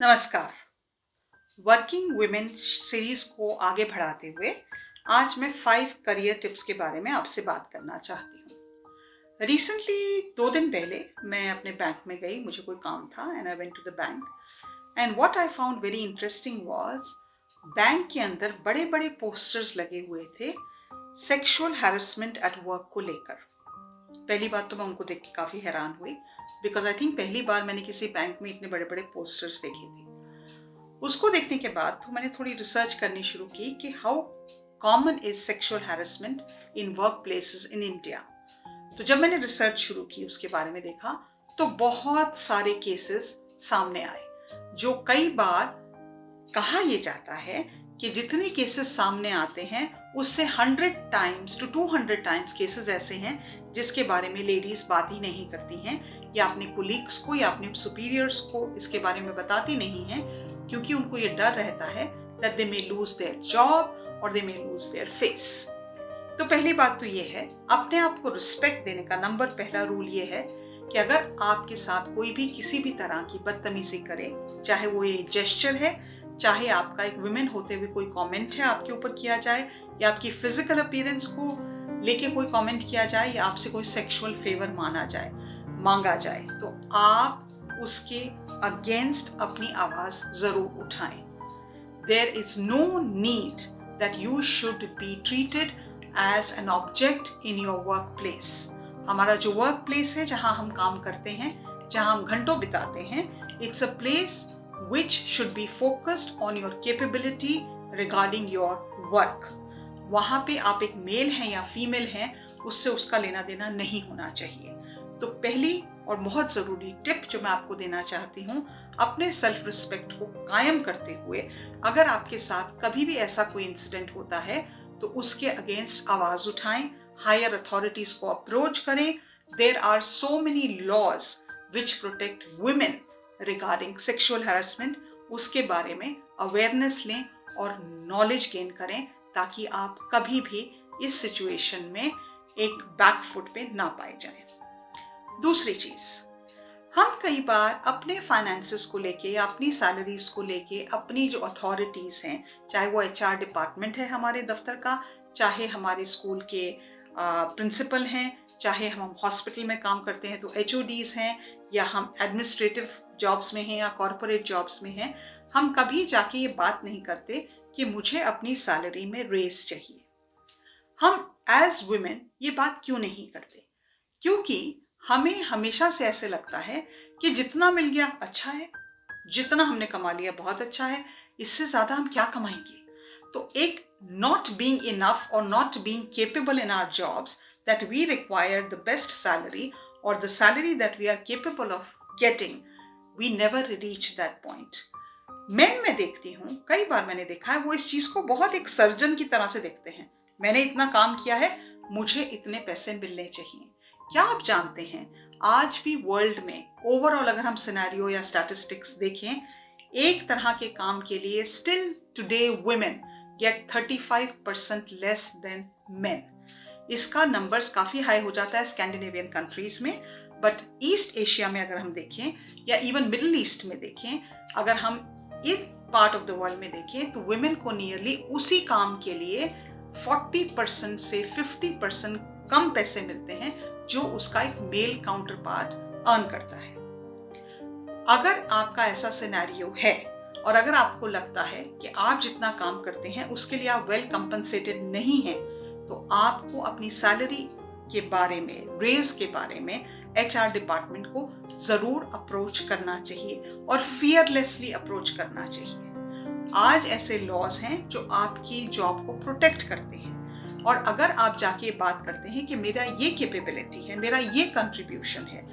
नमस्कार। Working women series को आगे बढ़ाते हुए आज मैं 5 करियर टिप्स के बारे में आपसे बात करना चाहती हूँ। रिसेंटली 2 दिन पहले मैं अपने बैंक में गई, मुझे कोई काम था and I went to the bank and what I found very interesting was bank के अंदर बड़े-बड़े पोस्टर्स लगे हुए थे सेक्सुअल हैरेसमेंट एट वर्क को लेकर। पहली बात तो मैं उनको देख के काफ़ी हैरान हुई बिकॉज आई थिंक पहली बार मैंने किसी बैंक में इतने बड़े-बड़े पोस्टर्स देखे थे। उसको देखने के बाद तो मैंने थोड़ी रिसर्च करनी शुरू की कि how common is sexual harassment in work places in India. तो जब मैंने रिसर्च शुरू की, उसके बारे में देखा, तो बहुत सारे केसेस सामने आए जो कई बार कहा यह जाता है कि जितने केसेस सामने आते हैं उससे 100 टाइम्स टू 200 टाइम्स केसेस ऐसे हैं जिसके बारे में लेडीज बात ही नहीं करती हैं या अपने कोलीग्स को या अपने सुपीरियर्स को इसके बारे में बताती नहीं हैं, क्योंकि उनको ये डर रहता है that they may lose their job or they may lose their face। तो पहली बात तो ये है, अपने आप को रिस्पेक्ट देने का पहला रूल ये है कि अगर आपके साथ कोई भी किसी भी तरह की बदतमीजी करे, चाहे वो ये जेस्चर है, चाहे आपका एक वुमेन होते हुए कोई कमेंट है आपके ऊपर किया जाए, या आपकी फिजिकल अपीयरेंस को लेके कोई कमेंट किया जाए, या आपसे कोई सेक्सुअल फेवर मांगा जाए, तो आप उसके अगेंस्ट अपनी आवाज जरूर उठाएं। There is no need that you should be treated as an object in your workplace। हमारा जो वर्क प्लेस है, जहां हम काम करते हैं, जहां हम घंटों बिताते हैं, it's a place which should be focused on your capability regarding your work। वहां पे आप एक मेल हैं या फीमेल हैं, उससे उसका लेना देना नहीं होना चाहिए। तो पहली और बहुत ज़रूरी टिप जो मैं आपको देना चाहती हूँ, अपने सेल्फ रिस्पेक्ट को कायम करते हुए अगर आपके साथ कभी भी ऐसा कोई इंसिडेंट होता है तो उसके अगेंस्ट आवाज़ उठाएं, हायर अथॉरिटीज़ को अप्रोच करें। There are so many laws which protect women regarding sexual harassment. उसके बारे में अवेयरनेस लें और नॉलेज गेन करें ताकि आप कभी भी इस सिचुएशन में एक बैकफुट पे ना पाए जाएं। दूसरी चीज, हम कई बार अपने फाइनेंसेस को लेके या अपनी सैलरीज को लेके अपनी जो अथॉरिटीज हैं, चाहे वो एचआर डिपार्टमेंट है हमारे दफ्तर का, चाहे हमारे स्कूल के प्रिंसिपल हैं, चाहे हम हॉस्पिटल में काम करते हैं तो एचओडीज हैं, या हम एडमिनिस्ट्रेटिव जॉब्स में हैं या कॉरपोरेट जॉब्स में हैं, हम कभी जाके ये बात नहीं करते कि मुझे अपनी सैलरी में रेस चाहिए। हम एज वुमेन ये बात क्यों नहीं करते? क्योंकि हमें हमेशा से ऐसे लगता है कि जितना मिल गया अच्छा है, जितना हमने कमा लिया बहुत अच्छा है, इससे ज्यादा हम क्या कमाएंगे। तो एक not being enough or not being capable in our jobs that we require the best salary or the salary that we are capable of getting, we never reach that point। मैं देखती हूँ, कई बार मैंने देखा है, वो इस चीज को बहुत एक सर्जन की तरह से देखते हैं। मैंने इतना काम किया है, मुझे इतने पैसे मिलने चाहिए। क्या आप जानते हैं, आज भी वर्ल्ड में ओवरऑल अगर हम सिनेरियो या स्टैटिस्टिक्स देखें, एक तरह के काम के लिए still today women get 35% less than men. इसका नंबर्स काफी हाई हो जाता है स्कैंडिनेवियन कंट्रीज में, बट ईस्ट एशिया में अगर हम देखें या इवन मिडिल ईस्ट में देखें, अगर हम इस पार्ट ऑफ द वर्ल्ड में देखें, तो वुमेन को नियरली उसी काम के लिए 40% से 50% कम पैसे मिलते हैं जो उसका एक मेल काउंटर पार्ट अर्न करता है। अगर आपका ऐसा सिनेरियो है और अगर आपको लगता है कि आप जितना काम करते हैं उसके लिए आप वेल कंपनसेटेड नहीं हैं, तो आपको अपनी सैलरी के बारे में, रेज के बारे में एचआर डिपार्टमेंट को जरूर अप्रोच करना चाहिए और फियरलेसली अप्रोच करना चाहिए। आज ऐसे लॉज हैं जो आपकी जॉब को प्रोटेक्ट करते हैं, और अगर आप जाके बात करते हैं कि मेरा ये कैपेबिलिटी है, मेरा ये कंट्रीब्यूशन है,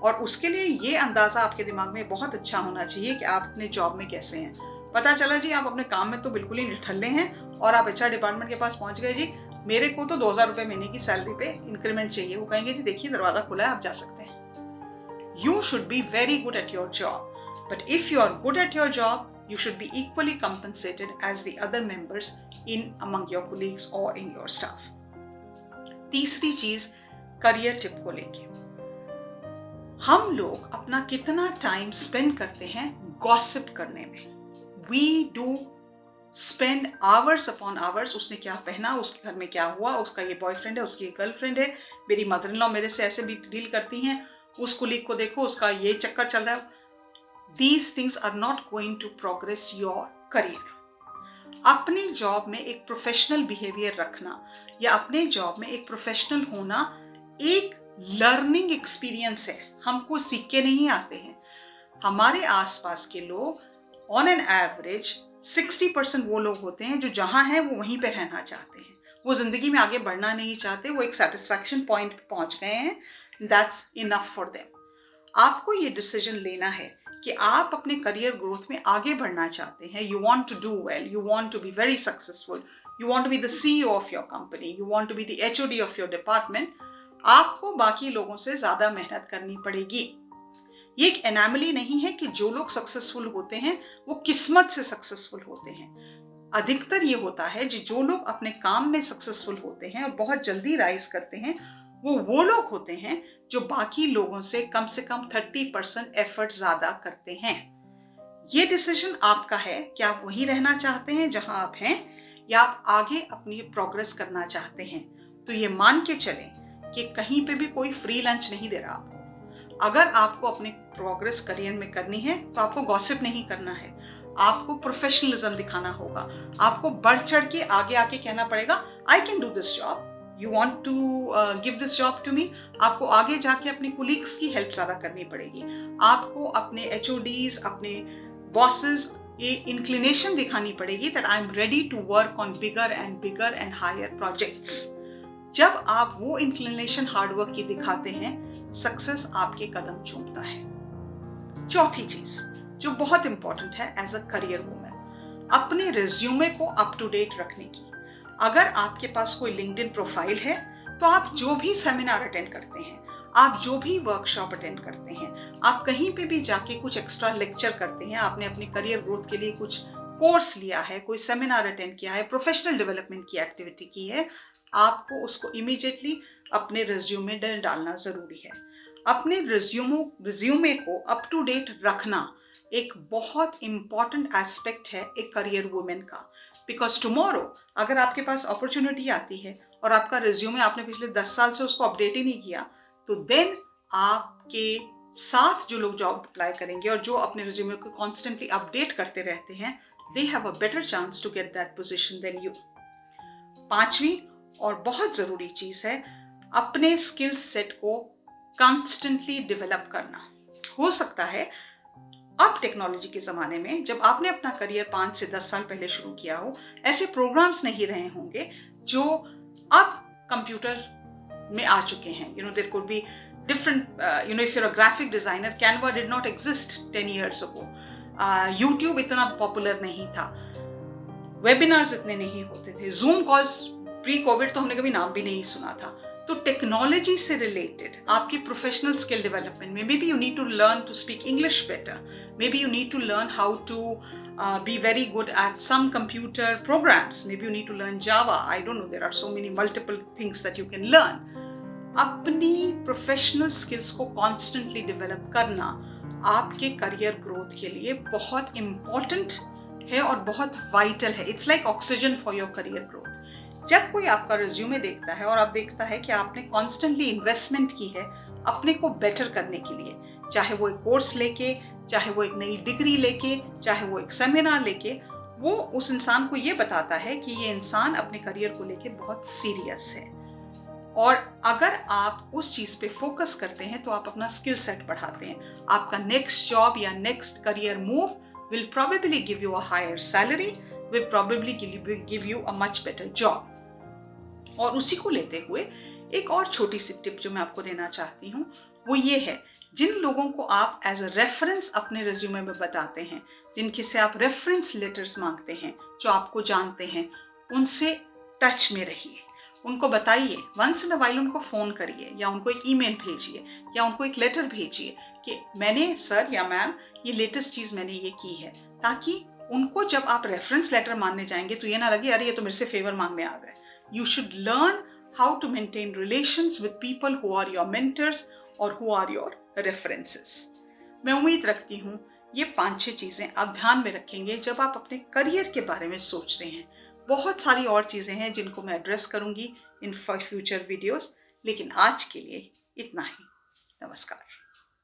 और उसके लिए ये अंदाजा आपके दिमाग में बहुत अच्छा होना चाहिए कि आप अपने जॉब में कैसे हैं। पता चला जी आप अपने काम में तो बिल्कुल ही निठल्ले हैं और आप एचआर डिपार्टमेंट के पास पहुंच गए, जी मेरे को तो 2000 रुपए महीने की सैलरी पे इंक्रीमेंट चाहिए। वो कहेंगे जी देखिए दरवाजा खुला है, आप जा सकते हैं। You should be very good at your job, but if you are good at your job, you should be equally compensated as the other members in among your colleagues or in your staff। तीसरी चीज, career tip को लेके, हम लोग अपना कितना time spend करते हैं गॉसिप करने में। We do spend hours upon hours, उसने क्या पहना, उसके घर में क्या हुआ, उसका ये बॉयफ्रेंड है, उसकी गर्लफ्रेंड है, मेरी मदर इन लॉ मेरे से ऐसे भी डील करती हैं, उस कुलीग को देखो उसका ये चक्कर चल रहा है। These things are not going to progress your career. अपने जॉब में एक प्रोफेशनल बिहेवियर रखना या अपने जॉब में एक प्रोफेशनल होना एक लर्निंग एक्सपीरियंस है, हमको सीख के नहीं आते हैं। हमारे आसपास के लोग ऑन एन एवरेज 60% वो लोग होते हैं जो जहां हैं वो वहीं पे रहना चाहते हैं, वो जिंदगी में आगे बढ़ना नहीं चाहते, वो एक सेटिस्फैक्शन पॉइंट पे पहुंच गए हैं, दैट्स इनफ फॉर देम। आपको ये डिसीजन लेना है कि आप अपने करियर ग्रोथ में आगे बढ़ना चाहते हैं, you want to do well, you want to be very successful, you want to be the CEO of your company, you want to be the HOD of your department. आपको बाकी लोगों से ज्यादा मेहनत करनी पड़ेगी। ये एक एनामली नहीं है कि जो लोग सक्सेसफुल होते हैं वो किस्मत से सक्सेसफुल होते हैं। अधिकतर ये होता है जो लोग अपने काम में सक्सेसफुल होते हैं और बहुत जल्दी राइज करते हैं, वो लोग होते हैं जो बाकी लोगों से कम 30% एफर्ट ज्यादा करते हैं। ये डिसीजन आपका है कि आप वहीं रहना चाहते हैं जहां आप हैं या आप आगे अपनी प्रोग्रेस करना चाहते हैं। तो ये मान के चलें कि कहीं पे भी कोई फ्री लंच नहीं दे रहा आपको। अगर आपको अपने प्रोग्रेस करियर में करनी है तो आपको गॉसिप नहीं करना है, आपको प्रोफेशनलिज्म दिखाना होगा, आपको बढ़ चढ़ के आगे आके कहना पड़ेगा I can do this job, you want to give this job to me. आपको आगे जाके अपने कोलीग्स की हेल्प ज्यादा करनी पड़ेगी, आपको अपने एचओडीज, अपने बॉसेस ये इंक्लिनेशन दिखानी पड़ेगी that I am ready to work on bigger and higher projects. जब आप वो इंक्लिनेशन हार्डवर्क की दिखाते हैं, सक्सेस आपके कदम चूमता है। चौथी चीज जो बहुत इंपॉर्टेंट है एज अ करियर वुमन, अपने रिज्यूमे को अप टू डेट रखने की। अगर आपके पास कोई लिंक्डइन प्रोफाइल है तो आप जो भी सेमिनार अटेंड करते हैं, आप जो भी वर्कशॉप अटेंड करते हैं, आप कहीं पे भी जाके कुछ एक्स्ट्रा लेक्चर करते हैं, आपने अपने करियर ग्रोथ के लिए कुछ कोर्स लिया है, कोई सेमिनार अटेंड किया है, प्रोफेशनल डेवलपमेंट की एक्टिविटी की है, आपको उसको इमीडिएटली अपने रिज्यूमे में डालना जरूरी है। अपने रिज्यूमे को अप टू डेट रखना एक बहुत इंपॉर्टेंट एस्पेक्ट है एक करियर वुमेन का, बिकॉज टुमारो अगर आपके पास अपॉर्चुनिटी आती है और आपका रिज्यूमे आपने पिछले 10 साल से उसको अपडेट ही नहीं किया, तो देन आपके साथ जो लोग जॉब अप्लाई करेंगे और जो अपने रिज्यूमे को कॉन्स्टेंटली अपडेट करते रहते हैं, they have a better chance to get that position than you. पांचवी और बहुत जरूरी चीज है अपने स्किल सेट को कॉन्स्टेंटली डेवलप करना। हो सकता है अब टेक्नोलॉजी के ज़माने में जब आपने अपना करियर 5 से 10 साल पहले शुरू किया हो, ऐसे प्रोग्राम्स नहीं रहे होंगे जो अब कंप्यूटर में आ चुके हैं। There could be different, if you're a graphic designer, Canva did not exist 10 years ago, YouTube इतना पॉपुलर नहीं था, वेबिनार्स इतने नहीं होते थे, जूम कॉल्स प्री कोविड तो हमने कभी नाम भी नहीं सुना था। तो टेक्नोलॉजी से रिलेटेड आपकी प्रोफेशनल स्किल डेवलपमेंट में maybe you need to learn to speak English better, maybe you need to learn how to be very good at some computer programs, maybe you need to learn Java, I don't know, there are so many multiple things that you can learn. अपनी professional skills को constantly develop करना आपके career growth के लिए बहुत important है और बहुत वाइटल है। It's like oxygen for your career growth. जब कोई आपका रिज्यूमे देखता है और आप देखता है कि आपने कॉन्स्टेंटली इन्वेस्टमेंट की है अपने को बेटर करने के लिए, चाहे वो एक कोर्स लेके, चाहे वो एक नई डिग्री लेके, चाहे वो एक सेमिनार लेके, वो उस इंसान को ये बताता है कि ये इंसान अपने करियर को लेके बहुत सीरियस है। और अगर आप उस चीज पे फोकस करते हैं तो आप अपना स्किल सेट बढ़ाते हैं। आपका नेक्स्ट जॉब या next career move will probably give you a higher salary, will probably give you a much better job. और उसी को लेते हुए एक और छोटी सी टिप जो मैं आपको देना चाहती हूँ वो ये है, जिन लोगों को आप एज अ रेफरेंस अपने रिज्यूमे में बताते हैं, जिनके से आप रेफरेंस लेटर्स मांगते हैं, जो आपको जानते हैं, उनसे टच में रहिए, उनको बताइए, वंस इन अ वाइल उनको फ़ोन करिए या उनको एक ईमेल भेजिए या उनको एक लेटर भेजिए कि मैंने सर या मैम ये लेटेस्ट चीज़ मैंने ये की है, ताकि उनको जब आप रेफरेंस लेटर मांगने जाएंगे तो ये ना लगे अरे ये तो मेरे से फेवर मांगने आ गए। You should learn how to maintain relations with people who are your mentors और हु आर योर रेफरेंसेस। मैं उम्मीद रखती हूँ ये 5-6 चीज़ें आप ध्यान में रखेंगे जब आप अपने करियर के बारे में सोचते हैं। बहुत सारी और चीज़ें हैं जिनको मैं एड्रेस करूँगी इन फ्यूचर वीडियोस, लेकिन आज के लिए इतना ही। नमस्कार।